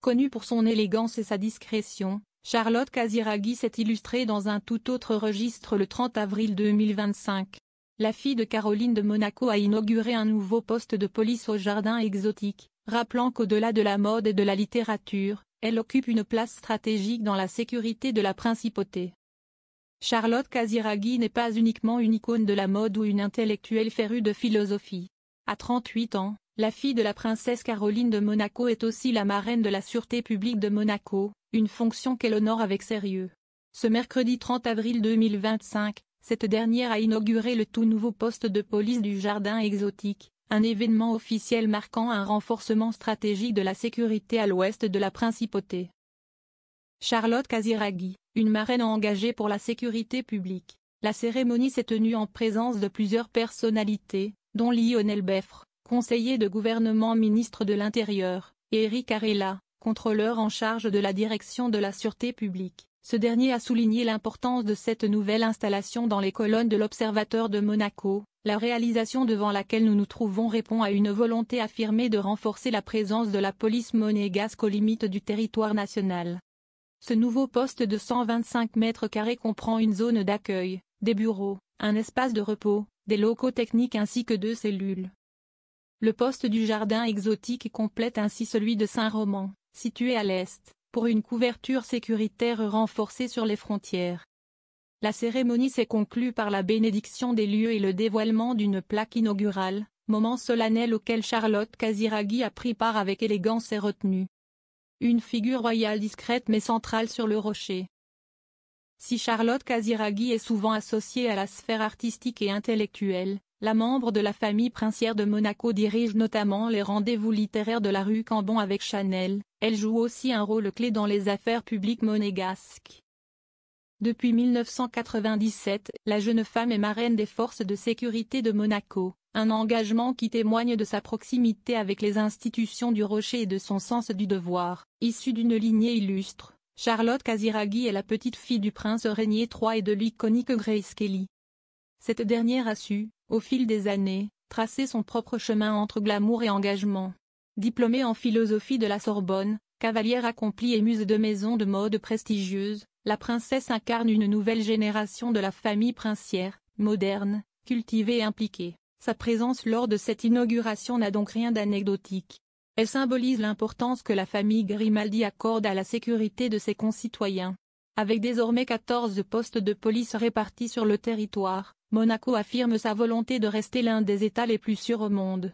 Connue pour son élégance et sa discrétion, Charlotte Casiraghi s'est illustrée dans un tout autre registre le 30 avril 2025. La fille de Caroline de Monaco a inauguré un nouveau poste de police au jardin exotique, rappelant qu'au-delà de la mode et de la littérature, elle occupe une place stratégique dans la sécurité de la principauté. Charlotte Casiraghi n'est pas uniquement une icône de la mode ou une intellectuelle férue de philosophie. À 38 ans, la fille de la princesse Caroline de Monaco est aussi la marraine de la Sûreté publique de Monaco, une fonction qu'elle honore avec sérieux. Ce mercredi 30 avril 2025, cette dernière a inauguré le tout nouveau poste de police du jardin exotique, un événement officiel marquant un renforcement stratégique de la sécurité à l'ouest de la principauté. Charlotte Casiraghi, une marraine engagée pour la sécurité publique. La cérémonie s'est tenue en présence de plusieurs personnalités, dont Lionel Beffre, conseiller de gouvernement ministre de l'Intérieur, et Eric Arella, contrôleur en charge de la direction de la sûreté publique. Ce dernier a souligné l'importance de cette nouvelle installation dans les colonnes de l'Observateur de Monaco. La réalisation devant laquelle nous nous trouvons répond à une volonté affirmée de renforcer la présence de la police monégasque aux limites du territoire national. Ce nouveau poste de 125 mètres carrés comprend une zone d'accueil, des bureaux, un espace de repos, des locaux techniques ainsi que 2 cellules. Le poste du jardin exotique complète ainsi celui de Saint-Roman, situé à l'est, pour une couverture sécuritaire renforcée sur les frontières. La cérémonie s'est conclue par la bénédiction des lieux et le dévoilement d'une plaque inaugurale, moment solennel auquel Charlotte Casiraghi a pris part avec élégance et retenue. Une figure royale discrète mais centrale sur le rocher. Si Charlotte Casiraghi est souvent associée à la sphère artistique et intellectuelle, la membre de la famille princière de Monaco dirige notamment les rendez-vous littéraires de la rue Cambon avec Chanel. Elle joue aussi un rôle clé dans les affaires publiques monégasques. Depuis 1997, la jeune femme est marraine des forces de sécurité de Monaco, un engagement qui témoigne de sa proximité avec les institutions du Rocher et de son sens du devoir. Issue d'une lignée illustre, Charlotte Casiraghi est la petite-fille du prince Régnier III et de l'iconique Grace Kelly. Cette dernière a su, au fil des années, tracer son propre chemin entre glamour et engagement. Diplômée en philosophie de la Sorbonne, cavalière accomplie et muse de maisons de mode prestigieuses, la princesse incarne une nouvelle génération de la famille princière, moderne, cultivée et impliquée. Sa présence lors de cette inauguration n'a donc rien d'anecdotique. Elle symbolise l'importance que la famille Grimaldi accorde à la sécurité de ses concitoyens. Avec désormais 14 postes de police répartis sur le territoire, Monaco affirme sa volonté de rester l'un des États les plus sûrs au monde.